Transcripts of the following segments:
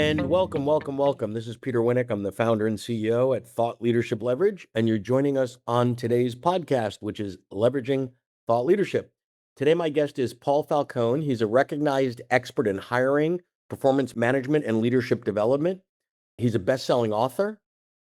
And welcome, welcome, welcome. This is Peter Winnick. I'm the founder and CEO at Thought Leadership Leverage, and you're joining us on today's podcast, which is Leveraging Thought Leadership. Today, my guest is Paul Falcone. He's a recognized expert in hiring, performance management, and leadership development. He's a best-selling author.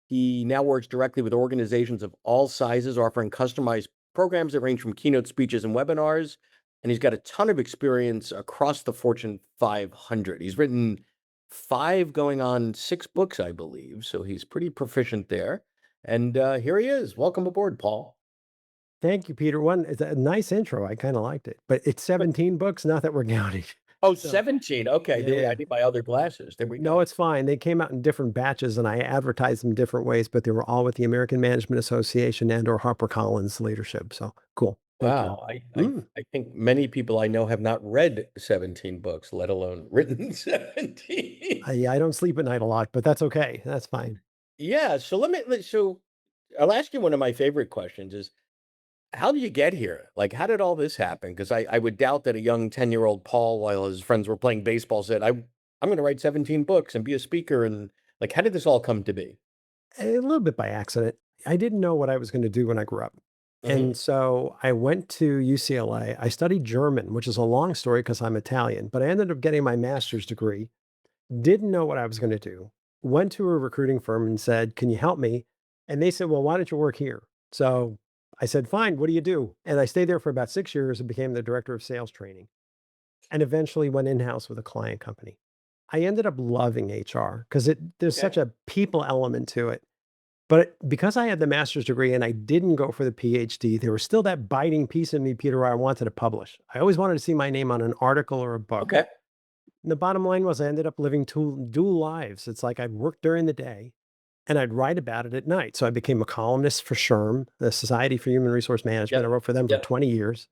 He now works directly with organizations of all sizes, offering customized programs that range from keynote speeches and webinars. And he's got a ton of experience across the Fortune 500. He's written 5 going on 6 books, I believe. So he's pretty proficient there. And here he is. Welcome aboard, Paul. Thank you, Peter. It's a nice intro. I kind of liked it, but it's 17 books, not that we're counting. Oh, So 17. Okay. yeah, I need my other glasses. There we no, go. it's fine. They came out in different batches and I advertised them different ways, but they were all with the American Management Association and or HarperCollins leadership. So cool. Thank you. Wow. Mm. I think many people I know have not read 17 books, let alone written 17. I don't sleep at night a lot, but that's okay. That's fine. Yeah, so I'll ask you one of my favorite questions is how did you get here? Like, how did all this happen? Because I would doubt that a young 10-year-old Paul, while his friends were playing baseball, said, I'm going to write 17 books and be a speaker. And like, how did this all come to be? A little bit by accident. I didn't know what I was going to do when I grew up. Hmm. And so I went to UCLA. I studied German, which is a long story because I'm Italian, but I ended up getting my master's degree. Didn't know what I was gonna do. Went to a recruiting firm and said, "Can you help me?" And they said, "Well, why don't you work here?" So I said, "Fine, what do you do?" And I stayed there for about 6 years and became the director of sales training and eventually went in-house with a client company. I ended up loving HR because there's such Okay. a people element to it. But because I had the master's degree and I didn't go for the PhD, there was still that biting piece in me, Peter, where I wanted to publish. I always wanted to see my name on an article or a book. Okay. And the bottom line was I ended up living 2 dual lives. It's like I'd work during the day and I'd write about it at night. So I became a columnist for SHRM, the Society for Human Resource Management. I Yep. wrote for them for Yep. 20 years.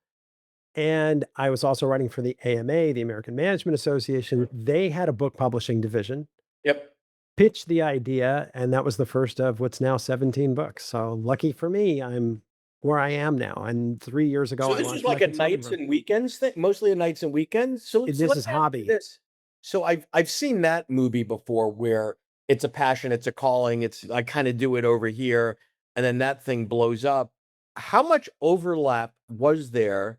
And I was also writing for the AMA, the American Management Association. They had a book publishing division, Yep. pitched the idea, and that was the first of what's now 17 books. So lucky for me, I'm where I am now. And 3 years ago, So I this was launched my like a consulting nights firm. and weekends thing, mostly a nights and weekends. So This let me is ask you hobby. this. So I've seen that movie before where it's a passion, it's a calling, it's I kind of do it over here, and then that thing blows up. How much overlap was there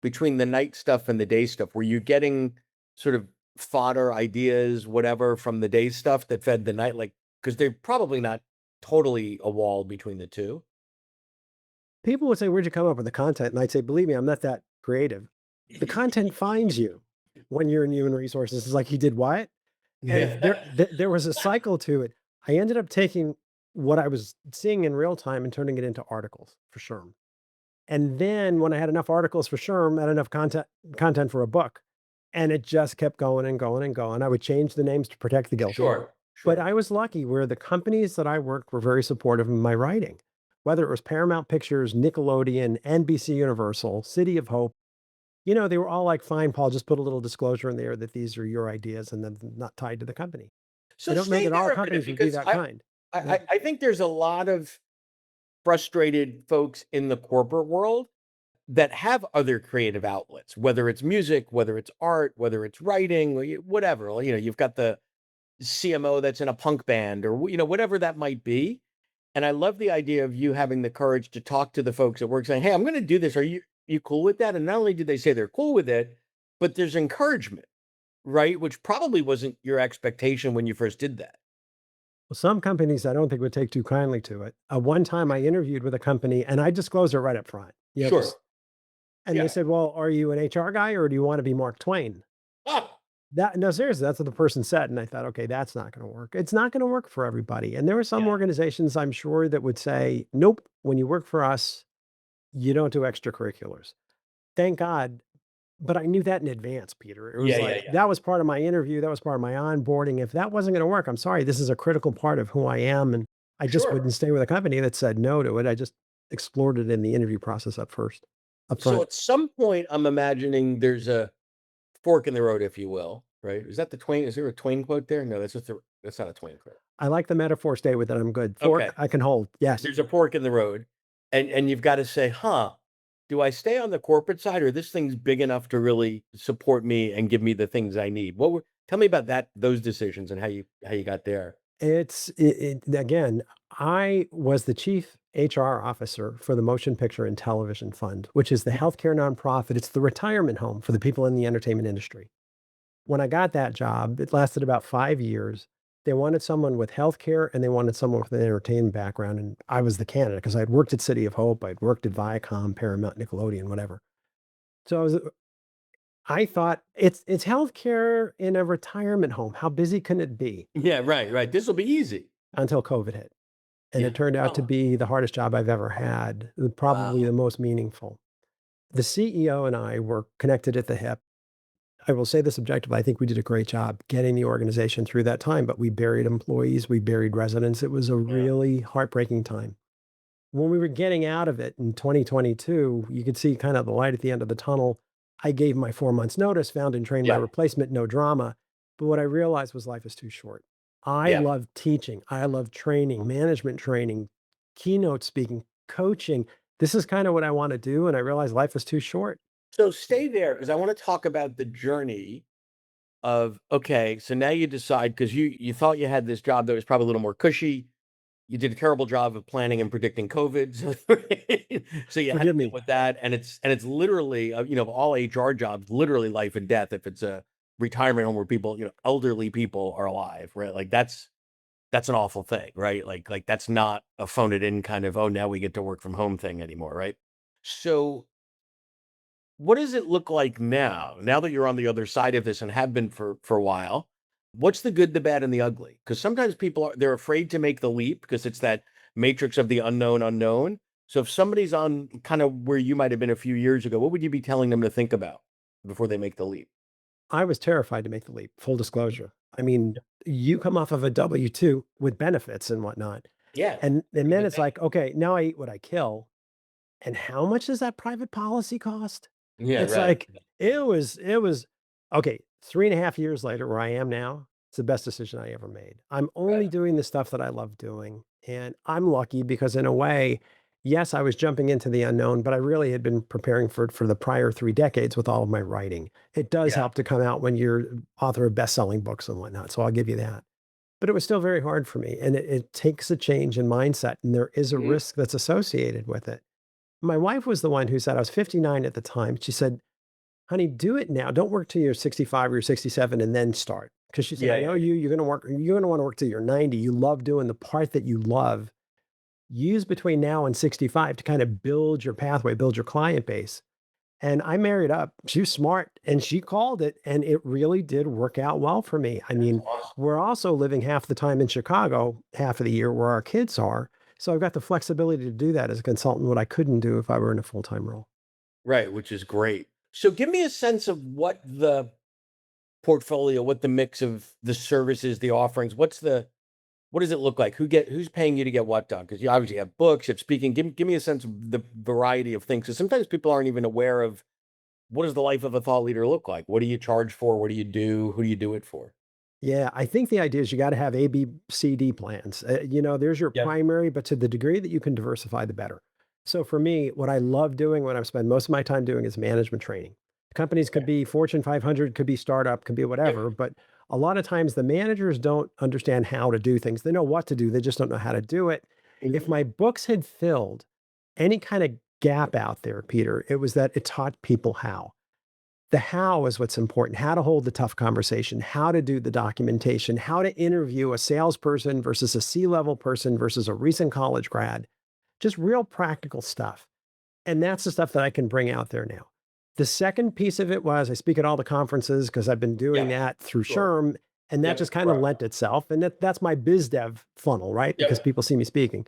between the night stuff and the day stuff? Were you getting sort of fodder ideas, whatever, from the day stuff that fed the night? Like, because they're probably not totally a wall between the two. People would say, "Where'd you come up with the content?" And I'd say, "Believe me, I'm not that creative." The content finds you when you're in human resources. It's like, "You did what?" And Yeah. there was a cycle to it. I ended up taking what I was seeing in real time and turning it into articles for SHRM. And then when I had enough articles for SHRM, I had enough content for a book, and it just kept going and going and going. I would change the names to protect the guilty. Sure, But sure. I was lucky where the companies that I worked were very supportive of my writing, whether it was Paramount Pictures, Nickelodeon, NBC Universal, City of Hope. They were all like, "Fine, Paul, just put a little disclosure in there that these are your ideas and then not tied to the company." I So don't know stay that all there a minute companies would be because that kind. I Yeah. I I think there's a lot of frustrated folks in the corporate world that have other creative outlets, whether it's music, whether it's art, whether it's writing, whatever. You've got the CMO that's in a punk band or whatever that might be. And I love the idea of you having the courage to talk to the folks at work saying, "Hey, I'm going to do this. Are you cool with that?" And not only did they say they're cool with it, but there's encouragement, right? Which probably wasn't your expectation when you first did that. Well, some companies I don't think would take too kindly to it. One time I interviewed with a company and I disclosed it right up front. Sure. And they Yeah. said, "Well, are you an HR guy or do you want to be Mark Twain?" Ah, No, seriously, that's what the person said. And I thought, okay, that's not going to work. It's not going to work for everybody. And there are some yeah. organizations I'm sure that would say, "Nope, when you work for us, you don't do extracurriculars." Thank God. But I knew that in advance, Peter. It was Yeah, yeah, like yeah. that was part of my interview. That was part of my onboarding. If that wasn't going to work, I'm sorry. This is a critical part of who I am. And I just Sure. wouldn't stay with a company that said no to it. I just explored it in the interview process up So front. at some point, I'm imagining there's a fork in the road, if you will, right? Is that the Twain? Is there a Twain quote there? No, that's not a Twain quote. I like the metaphor. Stay with it. I'm good. Okay. Fork, I can hold. Yes. There's a fork in the road, and you've got to say, huh, do I stay on the corporate side or this thing's big enough to really support me and give me the things I need? Tell me about those decisions and how you got there. Again, I was the chief HR officer for the Motion Picture and Television Fund, which is the healthcare nonprofit. It's the retirement home for the people in the entertainment industry. When I got that job, it lasted about 5 years. They wanted someone with healthcare and they wanted someone with an entertainment background, and I was the candidate because I'd worked at City of Hope, I'd worked at Viacom, Paramount, Nickelodeon, whatever. So I thought it's healthcare in a retirement home. How busy can it be? Yeah, right, right. This will be easy. Until COVID hit. And Yeah. it turned out to Oh, be the hardest job I've ever had, probably wow. the most meaningful. The CEO and I were connected at the hip. I will say this objectively, I think we did a great job getting the organization through that time, but we buried employees, we buried residents. It was a Yeah. really heartbreaking time. When we were getting out of it in 2022, you could see kind of the light at the end of the tunnel. I gave my 4 months notice, found and trained my Yeah. replacement, no drama. But what I realized was life is too short. I Yeah. love teaching. I love training, management training, keynote speaking, coaching. This is kind of what I want to do. And I realized life was too short. So stay there because I want to talk about the journey of okay, so now you decide because you thought you had this job that was probably a little more cushy. You did a terrible job of planning and predicting COVID, so you had to Forgive deal me. with that, and it's literally, of all HR jobs, literally life and death if it's a retirement home where people, elderly people are alive, right? Like, that's an awful thing, right? Like, that's not a phone it in kind of, "Oh, now we get to work from home" thing anymore, right? So what does it look like now? Now that you're on the other side of this and have been for a while, what's the good, the bad, and the ugly? Because sometimes they're afraid to make the leap because it's that matrix of the unknown unknown. So if somebody's on kind of where you might have been a few years ago, what would you be telling them to think about before they make the leap? I was terrified to make the leap, full disclosure. I mean, you come off of a W-2 with benefits and whatnot. Yeah, And pretty then good it's thing. like, okay, now I eat what I kill. And how much does that private policy cost? Yeah, It's right. like, it was okay, 3.5 years later, where I am now, it's the best decision I ever made. I'm Right. only doing the stuff that I love doing, and I'm lucky because in a way, yes, I was jumping into the unknown, but I really had been preparing for the prior 3 decades with all of my writing. It does Yeah. help to come out when you're author of best-selling books and whatnot, so I'll give you that. But it was still very hard for me, and it takes a change in mindset, and there is a Mhm. risk that's associated with it. My wife was the one who said I was 59 at the time. She said, "Honey, do it now. Don't work till you're 65 or you're 67 and then start." Because she said, Yeah, "I yeah, know yeah. you're gonna wanna work till you're 90. You love doing the part that you love. Use between now and 65 to kind of build your pathway, build your client base." And I married up. She was smart and she called it, and it really did work out well for me. I That's mean, awesome. we're also living half the time in Chicago, half of the year where our kids are. So I've got the flexibility to do that as a consultant, what I couldn't do if I were in a full-time role. Right, which is great. So give me a sense of what the portfolio, what the mix of the services, the offerings, what does it look like? Who's paying you to get what done? Because you obviously have books, you have speaking. Give me a sense of the variety of things. Because sometimes people aren't even aware of what does the life of a thought leader look like? What do you charge for? What do you do? Who do you do it for? Yeah, I think the idea is you gotta have A, B, C, D plans. There's your Yep. primary, but to the degree that you can diversify, the better. So for me, what I love doing, what I've spent most of my time doing is management training. Companies could Okay. be Fortune 500, could be startup, could be Yep. whatever, but a lot of times the managers don't understand how to do things. They know what to do, they just don't know how to do it. If Mhm. my books had filled any kind of gap out there, Peter, it was that it taught people how. The how is what's important. How to hold the tough conversation, how to do the documentation, how to interview a salesperson versus a C-level person versus a recent college grad. Just real practical stuff. And that's the stuff that I can bring out there now. The second piece of it was I speak at all the conferences because I've been doing Yeah. that through Sure. SHRM, and that Yep. just kind of Right. lent itself. And that's my biz dev funnel, right? Because Yep. people see me speaking.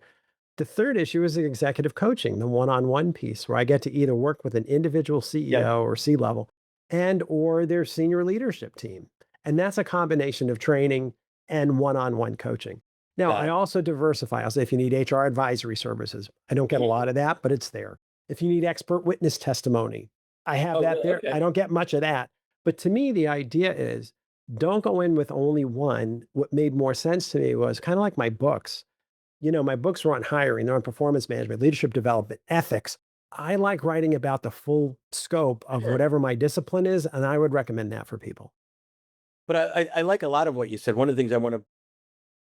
The third issue is the executive coaching, the one-on-one piece where I get to either work with an individual Yep. CEO or C-level and or their senior leadership team. And that's a combination of training and one-on-one coaching. Now, I Got it. also diversify. I'll say if you need HR advisory services, I don't get a Mhm. lot of that, but it's there. If you need expert witness testimony, I have Oh, that really? there. I Okay. don't get much of that. But to me, the idea is don't go in with only one. What made more sense to me was kind of like my books. My books are on hiring, they're on performance management, leadership development, ethics. I like writing about the full scope of Sure. whatever my discipline is, and I would recommend that for people. But I like a lot of what you said. One of the things I want to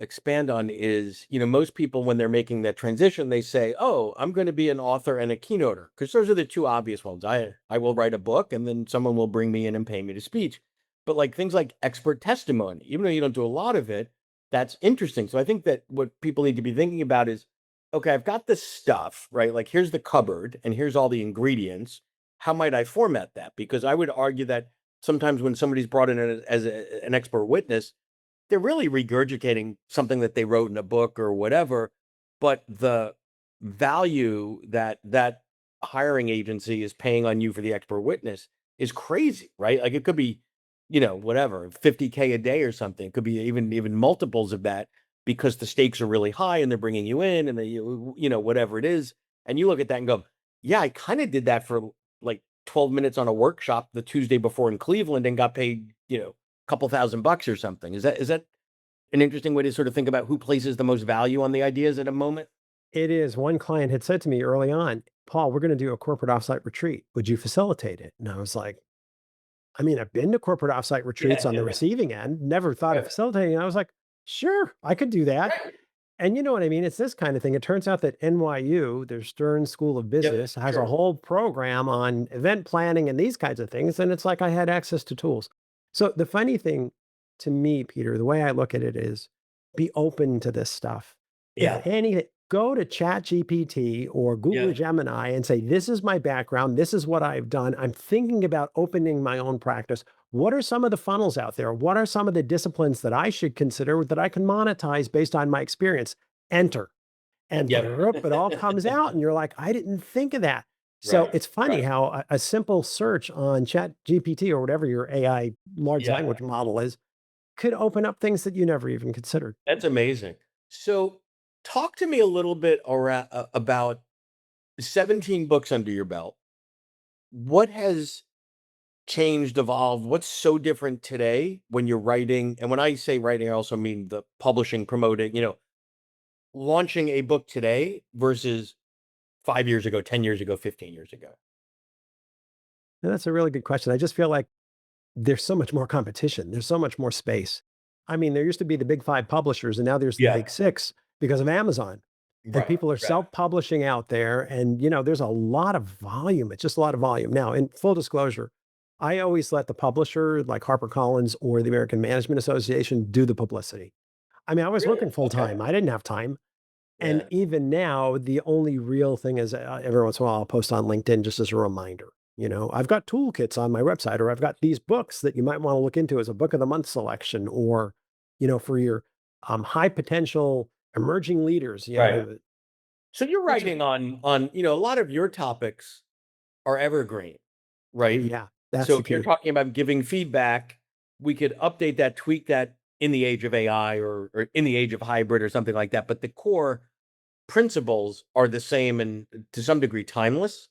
expand on is, most people when they're making that transition, they say, "Oh, I'm going to be an author and a keynoter," because those are the two obvious ones. I will write a book, and then someone will bring me in and pay me to speak. But like things like expert testimony, even though you don't do a lot of it, that's interesting. So I think that what people need to be thinking about is, okay, I've got this stuff, right? Like here's the cupboard, and here's all the ingredients. How might I format that? Because I would argue that sometimes when somebody's brought in as an expert witness, they're really regurgitating something that they wrote in a book or whatever, but the value that that hiring agency is paying on you for the expert witness is crazy, right? Like it could be, whatever, 50K a day or something. It could be even multiples of that because the stakes are really high and they're bringing you in and they, whatever it is. And you look at that and go, yeah, I kind of did that for like 12 minutes on a workshop the Tuesday before in Cleveland and got paid, couple $1,000 or something. Is that an interesting way to sort of think about who places the most value on the ideas at a moment? It is. One client had said to me early on, Paul, we're going to do a corporate offsite retreat. Would you facilitate it? And I was like, I mean, I've been to corporate offsite retreats Yeah, on the yeah, receiving end, never thought of right, facilitating. I was like, sure, I could do that. right. And you know what I mean? It's this kind of thing. It turns out that NYU, their Stern School of Yep, Business, has a sure. whole program on event planning and these kinds of things. And it's like I had access to tools. So the funny thing to me, Peter, the way I look at it is be open to this stuff. If Yeah, any, go to ChatGPT or Google yeah, Gemini and say, this is my background. This is what I've done. I'm thinking about opening my own practice. What are some of the funnels out there? What are some of the disciplines that I should consider that I can monetize based on my experience? Enter. And yep. it all comes out, and you're like, I didn't think of that. So Right, it's funny right. how a simple search on Chat GPT or whatever your AI large Yeah, language model is could open up things that you never even considered. that's amazing. So, talk to me a little bit about 17 books under your belt. What has changed, evolved? What's so different today when you're writing? And when I say writing, I also mean the publishing, promoting, launching a book today versus 5 years ago, 10 years ago, 15 years ago. And that's a really good question. I just feel like there's so much more competition. There's so much more space. I mean, there used to be the big 5 publishers, and now there's the Yeah. big 6 because of Amazon. And Right, people are right. self-publishing out there, and, there's a lot of volume. It's just a lot of volume. Now, in full disclosure, I always let the publisher, like HarperCollins or the American Management Association, do the publicity. I mean, I was Really? working full Okay. time. I didn't have time. And Yeah. even now, the only real thing is every once in a while I'll post on LinkedIn just as a reminder. I've got toolkits on my website, or I've got these books that you might want to look into as a book of the month selection, or for your high potential emerging leaders. Right. So you're Which writing on, a lot of your topics are evergreen, right? yeah, that's So the if you're key. talking about giving feedback, we could update that, tweak that in the age of AI or in the age of hybrid or something like that. But the core principles are the same and to some degree timeless.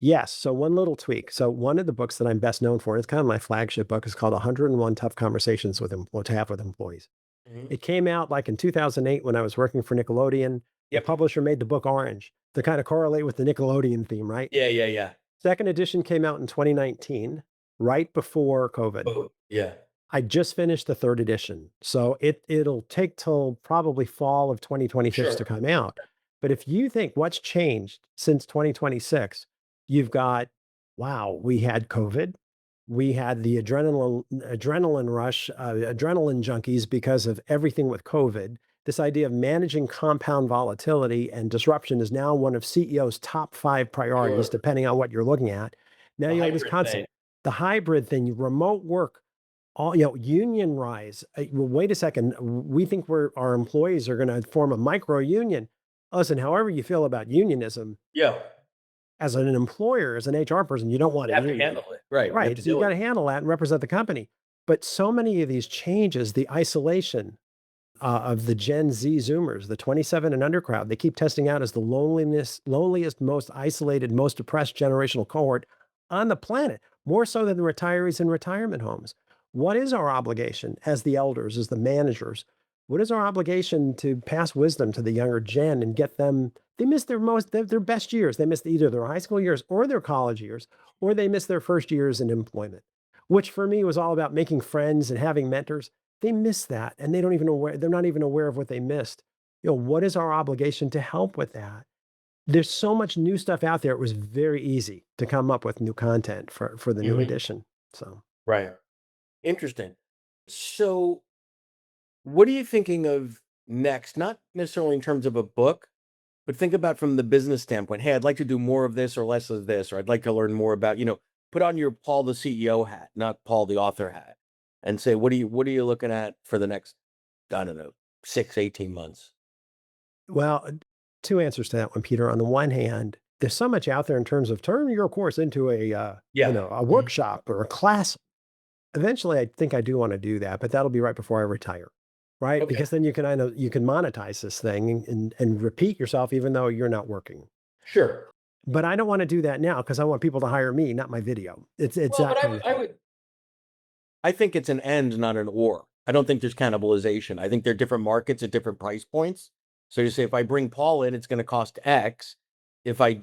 Yes. So one little tweak. So one of the books that I'm best known for, it's kind of my flagship book, is called 101 Tough Conversations to have with employees. Mhm. It came out like in 2008 when I was working for Nickelodeon. The Yep. publisher made the book orange to kind of correlate with the Nickelodeon theme, right? Yeah, yeah, yeah. Second edition came out in 2019, right before COVID. Oh, yeah. I just finished the third edition. So it'll take till probably fall of 2026 to Sure. come out. But if you think what's changed since 2026, you've got, wow, we had COVID. We had the adrenaline rush, adrenaline junkies because of everything with COVID. This idea of managing compound volatility and disruption is now one of CEOs' top 5 priorities, Sure. depending on what you're looking at. Now The you have this hybrid concept, thing. the hybrid thing, remote work, all union rise. Well, wait a second. We think our employees are going to form a micro union. Listen, however you feel about unionism, Yeah. as an employer, as an HR person, you don't want You a have to union, handle it. Right. You have right? to So you deal got with to it. handle that and represent the company. But so many of these changes, the isolation of the Gen Z Zoomers, the 27 and under crowd, they keep testing out as the loneliest, most isolated, most depressed generational cohort on the planet, more so than the retirees in retirement homes. What is our obligation as the elders, as the managers? What is our obligation to pass wisdom to the younger gen and get them? They miss their best years. They miss either their high school years or their college years, or they miss their first years in employment. which for me was all about making friends and having mentors. They miss that and they don't even aware, they're not even aware of what they missed. What is our obligation to help with that? There's so much new stuff out there. It was very easy to come up with new content for the new Mhm. edition. So Right. Interesting. So, what are you thinking of next? Not necessarily in terms of a book, but think about from the business standpoint. Hey, I'd like to do more of this or less of this, or I'd like to learn more about, put on your Paul the CEO hat, not Paul the author hat, and say, what are you looking at for the next, I don't know, 6, 18 months? well, two answers to that one, Peter. On the one hand, there's so much out there in terms of turn your course into Yeah. a Mhm. workshop or a class. Eventually, I think I do want to do that, but that'll be right before I retire, right? Okay. Because then you can monetize this thing and repeat yourself even though you're not working. Sure. But I don't want to do that now because I want people to hire me, not my video. It's Well, that but kind of thing. I think it's an and, not an or. I don't think there's cannibalization. I think they're different markets at different price points. So you say if I bring Paul in, it's going to cost X. If I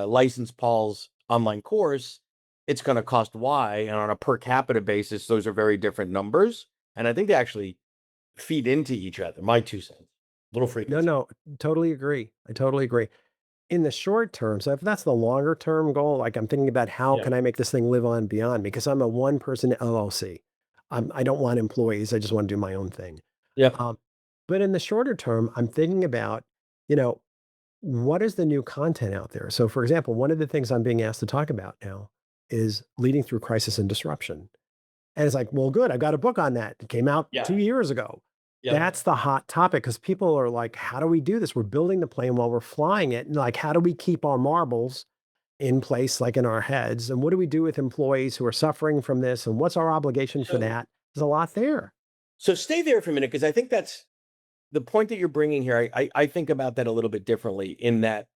license Paul's online course, it's going to cost Y. And on a per capita basis, those are very different numbers. And I think they actually feed into each other. My 2 cents, little No, frequency. no, totally agree. I totally agree. In the short term, so if that's the longer term goal, like I'm thinking about how Yeah. can I make this thing live on beyond me? Because I'm a one person LLC. I don't want employees. I just want to do my own thing. Yep. Um, but in the shorter term, I'm thinking about, you know, what is the new content out there? So, for example, one of the things I'm being asked to talk about now is leading through crisis and disruption. And it's like, well, good. I've got a book on that. It came out Yeah. 2 years ago. Yep. That's the hot topic because people are like, how do we do this? We're building the plane while we're flying it. And like, how do we keep our marbles in place, like in our heads? And what do we do with employees who are suffering from this? And what's our obligation for So that? There's a lot there. so stay there for a minute because I think that's the point that you're bringing here. I think about that a little bit differently in that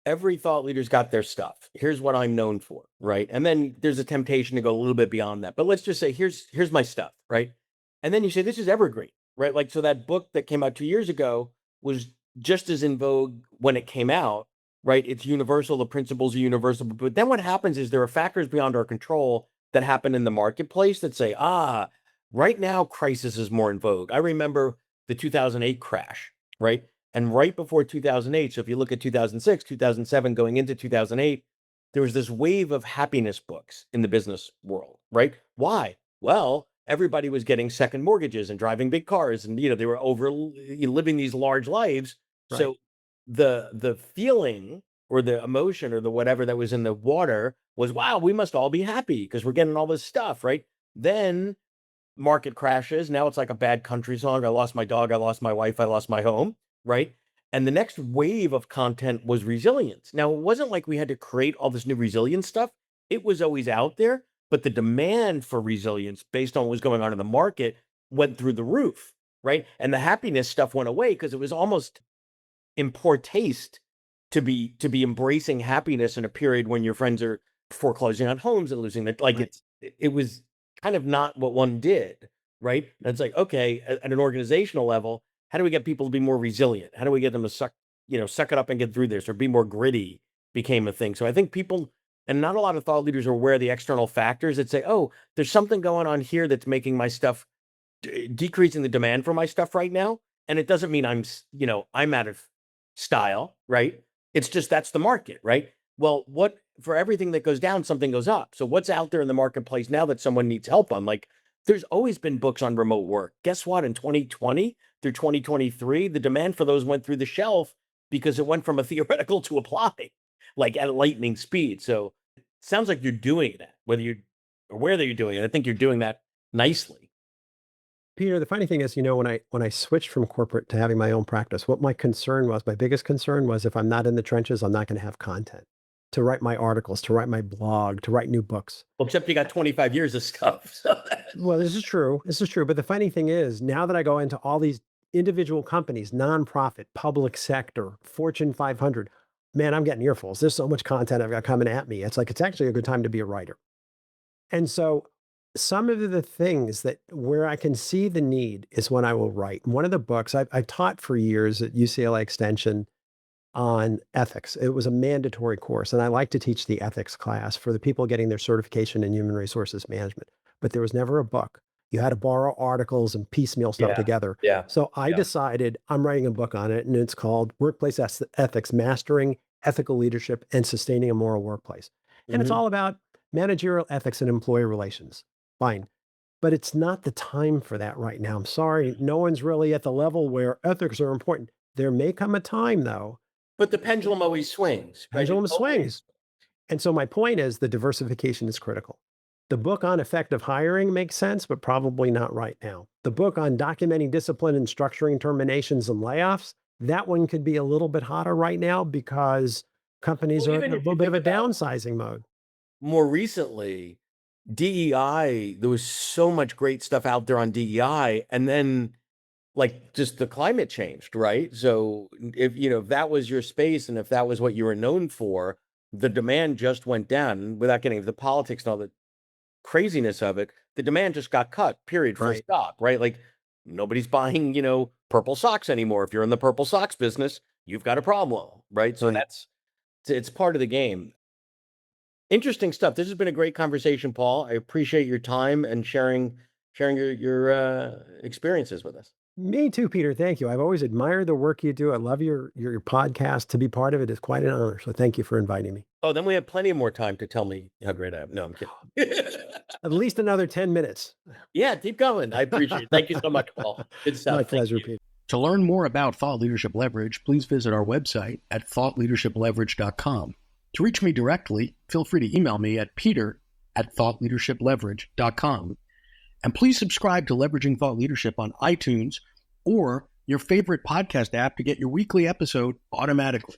every thought leader's got their stuff. Here's what I'm known for, right? And then there's a temptation to go a little bit beyond that. But let's just say here's my stuff, right? And then you say this is evergreen, right? Like so that book that came out 2 years ago was just as in vogue when it came out, right? It's universal, the principles are universal. But then what happens is there are factors beyond our control that happen in the marketplace that say, right now crisis is more in vogue. I remember the 2008 crash, right? And right before 2008, so if you look at 2006, 2007, going into 2008, there was this wave of happiness books in the business world, right? Why? Well, everybody was getting second mortgages and driving big cars and they were living these large lives. Right. So the feeling or the emotion or the whatever that was in the water was, wow, we must all be happy because we're getting all this stuff, right? Then market crashes. Now it's like a bad country song. I lost my dog. I lost my wife. I lost my home. Right. And the next wave of content was resilience. Now, it wasn't like we had to create all this new resilience stuff. It was always out there, but the demand for resilience based on what was going on in the market went through the roof. Right. And the happiness stuff went away because it was almost in poor taste to be embracing happiness in a period when your friends are foreclosing on homes and losing their like Right. it was kind of not what one did, right? And it's like, okay, at an organizational level, how do we get people to be more resilient? How do we get them to suck it up and get through this or be more gritty became a thing. So I think people and not a lot of thought leaders are aware of the external factors that say, oh, there's something going on here that's making my stuff decreasing the demand for my stuff right now. And it doesn't mean I'm out of style, right? It's just that's the market, right? Well, what for everything that goes down, something goes up. So what's out there in the marketplace now that someone needs help on? Like there's always been books on remote work. Guess what? In 2020 through 2023, the demand for those went through the shelf because it went from a theoretical to apply, like at lightning speed. So it sounds like you're doing that, whether you're aware that you're doing it. I think you're doing that nicely. Peter, the funny thing is, when I switched from corporate to having my own practice, what my concern was, my biggest concern was if I'm not in the trenches, I'm not going to have content to write my articles, to write my blog, to write new books. Well, except you got 25 years of stuff. So Well, this is true. This is true. But the funny thing is, now that I go into all these individual companies, nonprofit, public sector, Fortune 500, man, I'm getting earfuls. There's so much content I've got coming at me. It's like it's actually a good time to be a writer. And so some of the things that where I can see the need is when I will write. One of the books I've taught for years at UCLA Extension on ethics. It was a mandatory course, and I like to teach the ethics class for the people getting their certification in human resources management. but there was never a book. You had to borrow articles and piecemeal stuff Yeah. together. Yeah. So I Yeah. decided I'm writing a book on it, and it's called Workplace Ethics: Mastering Ethical Leadership and Sustaining a Moral Workplace. And it's Mhm. all about managerial ethics and employee relations. Fine. But it's not the time for that right now. I'm sorry. No one's really at the level where ethics are important. There may come a time, though, But the pendulum always swings, right? It pendulum always. swings. And so my point is the diversification is critical. The book on effective hiring makes sense, but probably not right now. The book on documenting discipline and structuring terminations and layoffs, that one could be a little bit hotter right now because companies Well, are in even a if you little bit of think a about downsizing mode. more recently, DEI, there was so much great stuff out there on DEI, and then like just the climate changed, right? So if that was your space and if that was what you were known for, the demand just went down without getting into the politics and all the craziness of it. The demand just got cut, period, full Right. stop, right? Like nobody's buying, purple socks anymore. If you're in the purple socks business, you've got a problem, right? So Right. it's part of the game. Interesting stuff. This has been a great conversation, Paul. I appreciate your time and sharing your experiences with us. Me too, Peter. Thank you. I've always admired the work you do. I love your podcast. To be part of it is quite an honor. So thank you for inviting me. Oh, then we have plenty more time to tell me how great I am. No, I'm kidding. At least another 10 minutes. Yeah, keep going. I appreciate it. Thank you so much, Paul. Good My stuff. Thank pleasure, you. Peter. To learn more about Thought Leadership Leverage, please visit our website at thoughtleadershipleverage.com. To reach me directly, feel free to email me at peter@thoughtleadershipleverage.com. And please subscribe to Leveraging Thought Leadership on iTunes or your favorite podcast app to get your weekly episode automatically.